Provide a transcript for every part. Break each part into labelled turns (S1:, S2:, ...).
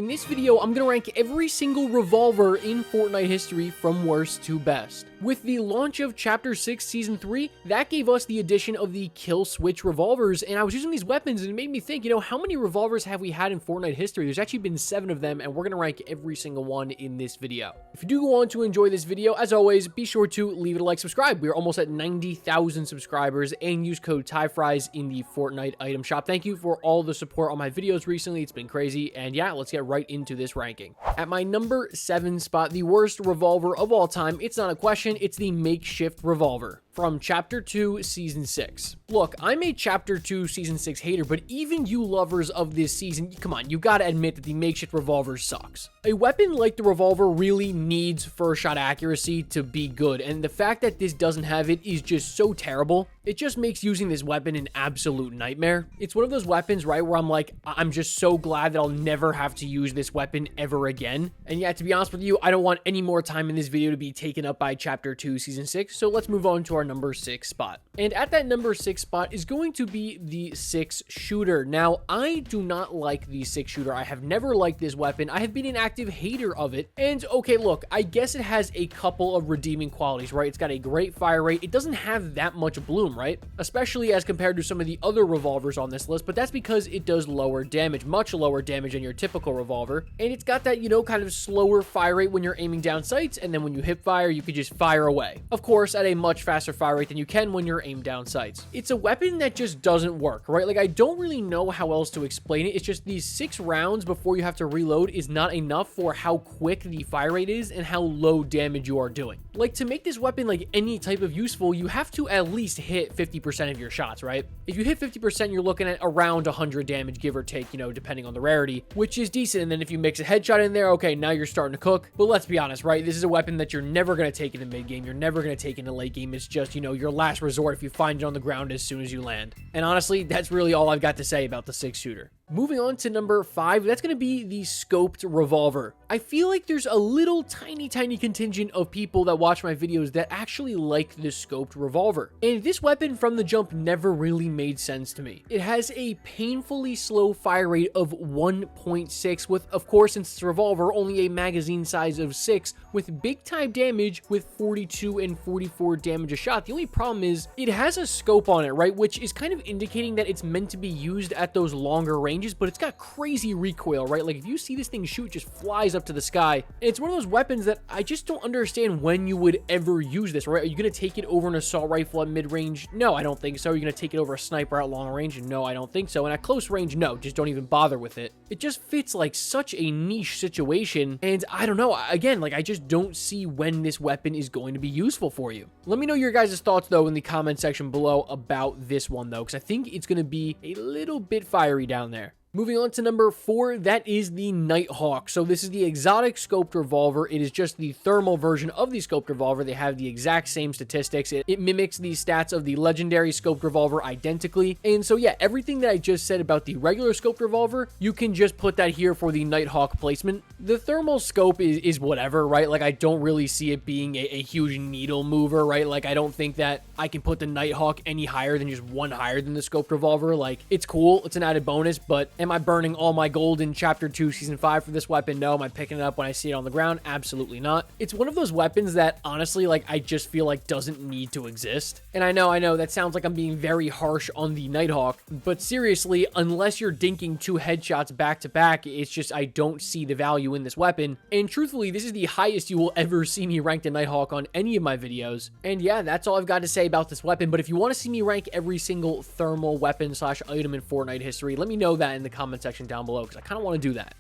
S1: In this video, I'm going to rank every single revolver in Fortnite history from worst to best. With the launch of Chapter 6 Season 3, that gave us the addition of the kill switch revolvers, and I was using these weapons and it made me think, how many revolvers have we had in Fortnite history? There's actually been 7 of them, and we're going to rank every single one in this video. If you do go on to enjoy this video, as always, be sure to leave it a like, subscribe. We are almost at 90,000 subscribers, and use code TYFRYZ in the Fortnite item shop. Thank you for all the support on my videos recently. It's been crazy, and yeah, let's get right into this ranking. At my number 7 spot, the worst revolver of all time, it's not a question, it's the makeshift revolver from Chapter 2 Season 6. Look, I'm a Chapter 2 Season 6 hater, but even you lovers of this season, come on, you gotta admit that the makeshift revolver sucks. A weapon like the revolver really needs first shot accuracy to be good, and the fact that this doesn't have it is just so terrible. It just makes using this weapon an absolute nightmare. It's one of those weapons, right, where I'm like, I'm just so glad that I'll never have to use this weapon ever again. And yeah, to be honest with you, I don't want any more time in this video to be taken up by Chapter 2 Season 6, so let's move on to our number 6 spot. And at that number 6 spot is going to be the 6 shooter. Now, I do not like the 6 shooter. I have never liked this weapon. I have been an active hater of it. And okay, look, I guess it has a couple of redeeming qualities, right? It's got a great fire rate. It doesn't have that much bloom, right? Especially as compared to some of the other revolvers on this list, but that's because it does lower damage, much lower damage than your typical revolver. And it's got that, kind of slower fire rate when you're aiming down sights, and then when you hip fire, you could just fire away. Of course, at a much faster fire rate than you can when you're aimed down sights. It's a weapon that just doesn't work, right? Like, I don't really know how else to explain it. It's just these 6 rounds before you have to reload is not enough for how quick the fire rate is and how low damage you are doing. Like, to make this weapon like any type of useful, you have to at least hit 50% of your shots, right? If you hit 50%, you're looking at around 100 damage, give or take, depending on the rarity, which is decent. And then if you mix a headshot in there, okay, now you're starting to cook. But let's be honest, right? This is a weapon that you're never going to take in the mid game. You're never going to take in the late game. It's just, your last resort if you find it on the ground as soon as you land. And honestly, that's really all I've got to say about the 6 shooter. Moving on to number 5, that's going to be the scoped revolver. I feel like there's a little tiny contingent of people that watch my videos that actually like the scoped revolver. And this weapon from the jump never really made sense to me. It has a painfully slow fire rate of 1.6 with, of course, since it's a revolver, only a magazine size of 6 with big time damage with 42 and 44 damage a shot. The only problem is it has a scope on it, right? Which is kind of indicating that it's meant to be used at those longer ranges, but it's got crazy recoil, right? Like, if you see this thing shoot, it just flies up to the sky. And it's one of those weapons that I just don't understand when you would ever use this, right? Are you going to take it over an assault rifle at mid-range? No, I don't think so. Are you going to take it over a sniper at long range? No, I don't think so. And at close range, no, just don't even bother with it. It just fits like such a niche situation. And I don't know, again, like, I just don't see when this weapon is going to be useful for you. Let me know your guys' thoughts though in the comment section below about this one though, because I think it's going to be a little bit fiery down there. Moving on to number 4, that is the Nighthawk. So this is the exotic scoped revolver. It is just the thermal version of the scoped revolver. They have the exact same statistics. It mimics the stats of the legendary scoped revolver identically. And so yeah, everything that I just said about the regular scoped revolver, you can just put that here for the Nighthawk placement. The thermal scope is whatever, right? Like, I don't really see it being a huge needle mover, right? Like, I don't think that I can put the Nighthawk any higher than just one higher than the scoped revolver. Like, it's cool. It's an added bonus, but am I burning all my gold in Chapter 2 Season 5 for this weapon? No. Am I picking it up when I see it on the ground? Absolutely not. It's one of those weapons that, honestly, like, I just feel like doesn't need to exist. And I know, that sounds like I'm being very harsh on the Nighthawk, but seriously, unless you're dinking 2 headshots back to back, it's just, I don't see the value in this weapon. And truthfully, this is the highest you will ever see me rank the Nighthawk on any of my videos. And yeah, that's all I've got to say about this weapon. But if you want to see me rank every single thermal weapon / item in Fortnite history, let me know that in the comment section down below, because I kind of want to do that.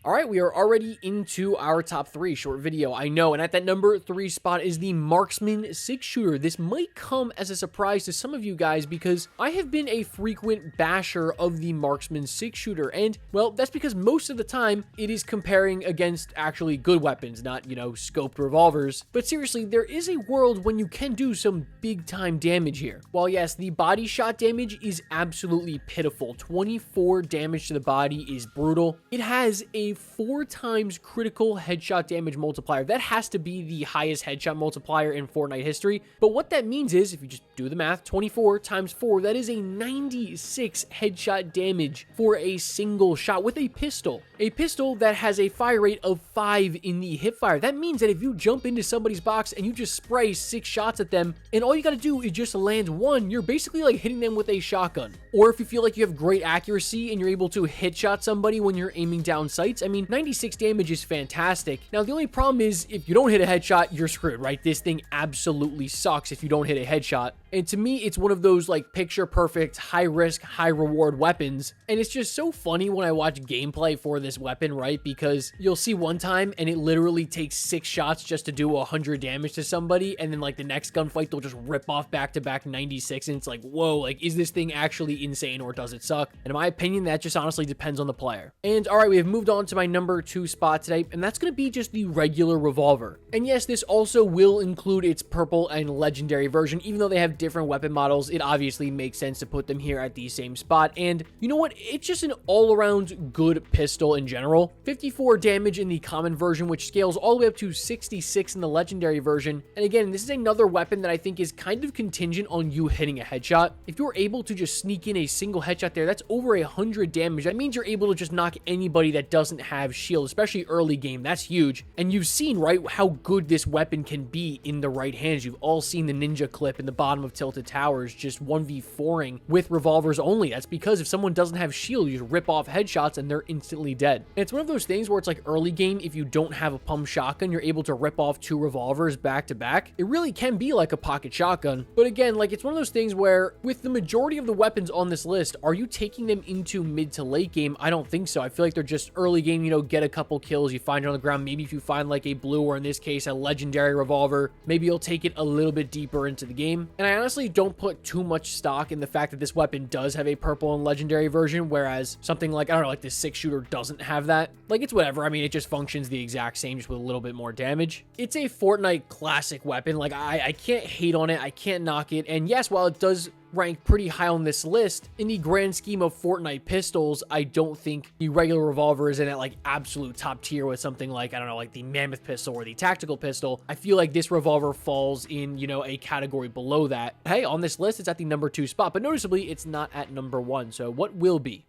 S1: All right, we are already into our top 3 short video, I know, and at that number 3 spot is the Marksman 6-shooter. This might come as a surprise to some of you guys because I have been a frequent basher of the Marksman 6-shooter, and, well, that's because most of the time it is comparing against actually good weapons, not, scoped revolvers. But seriously, there is a world when you can do some big-time damage here. While yes, the body shot damage is absolutely pitiful. 24 damage to the body is brutal. It has a a 4 times critical headshot damage multiplier. That has to be the highest headshot multiplier in Fortnite history. But what that means is, if you just do the math, 24 times 4, that is a 96 headshot damage for a single shot with a pistol. A pistol that has a fire rate of 5 in the hipfire. That means that if you jump into somebody's box and you just spray 6 shots at them, and all you gotta do is just land one, you're basically like hitting them with a shotgun. Or if you feel like you have great accuracy and you're able to headshot somebody when you're aiming down sights, I mean, 96 damage is fantastic. Now, the only problem is if you don't hit a headshot, you're screwed, right? This thing absolutely sucks if you don't hit a headshot. And to me, it's one of those like picture perfect, high risk, high reward weapons. And it's just so funny when I watch gameplay for this weapon, right? Because you'll see one time and it literally takes 6 shots just to do 100 damage to somebody. And then like the next gunfight, they'll just rip off back to back 96. And it's like, whoa, like, is this thing actually insane or does it suck? And in my opinion, that just honestly depends on the player. And all right, we have moved on to my number 2 spot today. And that's going to be just the regular revolver. And yes, this also will include its purple and legendary version, even though they have different weapon models. It obviously makes sense to put them here at the same spot. And you know what? It's just an all-around good pistol in general. 54 damage in the common version, which scales all the way up to 66 in the legendary version. And again, this is another weapon that I think is kind of contingent on you hitting a headshot. If you're able to just sneak in a single headshot there, that's over 100 damage. That means you're able to just knock anybody that doesn't have shield, especially early game. That's huge. And you've seen, right, how good this weapon can be in the right hands. You've all seen the ninja clip in the bottom of Tilted Towers, just 1v4ing with revolvers only. That's because if someone doesn't have shield, you just rip off headshots and they're instantly dead. And it's one of those things where it's like early game, if you don't have a pump shotgun, you're able to rip off 2 revolvers back to back. It really can be like a pocket shotgun. But again, like, it's one of those things where with the majority of the weapons on this list, are you taking them into mid to late game? I don't think so. I feel like they're just early game, you know, get a couple kills, you find it on the ground. Maybe if you find like a blue, or in this case, a legendary revolver, maybe you'll take it a little bit deeper into the game. And I honestly don't put too much stock in the fact that this weapon does have a purple and legendary version, whereas something like, I don't know, like this 6-shooter doesn't have that. Like, it's whatever. I mean, it just functions the exact same, just with a little bit more damage. It's a Fortnite classic weapon. Like, I can't hate on it. I can't knock it. And yes, while it does rank pretty high on this list, in the grand scheme of Fortnite pistols, I don't think the regular revolver is in at like absolute top tier with something like, I don't know, like the mammoth pistol or the tactical pistol. I feel like this revolver falls in, you know, a category below that. Hey, on this list, it's at the number 2 spot, but noticeably it's not at number 1. So what will be?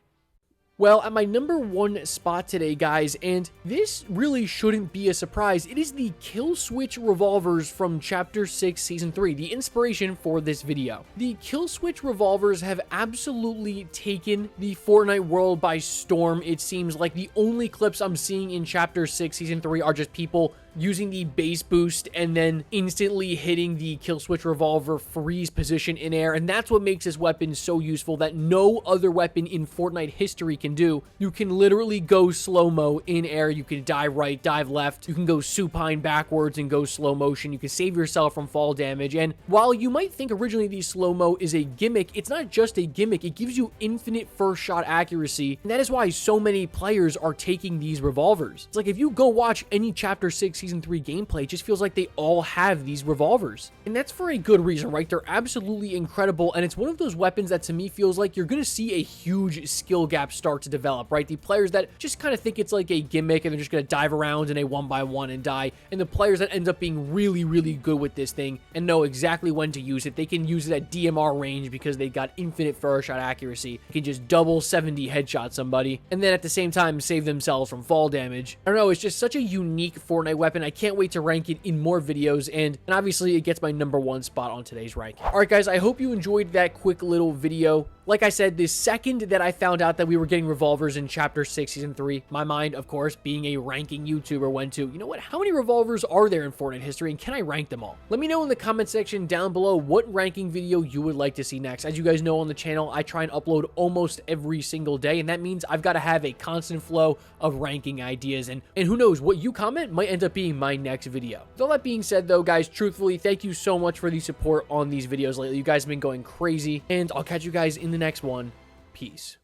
S1: Well, at my number 1 spot today, guys, and this really shouldn't be a surprise, it is the kill switch revolvers from Chapter 6, Season 3, the inspiration for this video. The kill switch revolvers have absolutely taken the Fortnite world by storm. It seems like the only clips I'm seeing in Chapter 6, Season 3 are just people using the base boost and then instantly hitting the kill switch revolver freeze position in air. And that's what makes this weapon so useful that no other weapon in Fortnite history can do. You can literally go slow-mo in air. You can dive right, dive left. You can go supine backwards and go slow motion. You can save yourself from fall damage. And while you might think originally the slow-mo is a gimmick, it's not just a gimmick. It gives you infinite first shot accuracy. And that is why so many players are taking these revolvers. It's like if you go watch any Chapter 6 Season 3 gameplay, it just feels like they all have these revolvers. And that's for a good reason, right? They're absolutely incredible, and it's one of those weapons that to me feels like you're going to see a huge skill gap start to develop, right? The players that just kind of think it's like a gimmick and they're just going to dive around in a 1x1 and die, and the players that end up being really, really good with this thing and know exactly when to use it. They can use it at DMR range because they got infinite first shot accuracy. They can just double 70 headshot somebody, and then at the same time save themselves from fall damage. I don't know, it's just such a unique Fortnite weapon. I can't wait to rank it in more videos, and obviously it gets my number 1 spot on today's ranking. All right, guys, I hope you enjoyed that quick little video. Like I said, the second that I found out that we were getting revolvers in Chapter 6, Season 3, my mind, of course, being a ranking YouTuber, went to, you know what, how many revolvers are there in Fortnite history, and can I rank them all? Let me know in the comment section down below what ranking video you would like to see next. As you guys know on the channel, I try and upload almost every single day, and that means I've got to have a constant flow of ranking ideas, and who knows, what you comment might end up being my next video. With all that being said, though, guys, truthfully, thank you so much for the support on these videos lately. You guys have been going crazy, and I'll catch you guys in the next one. Peace.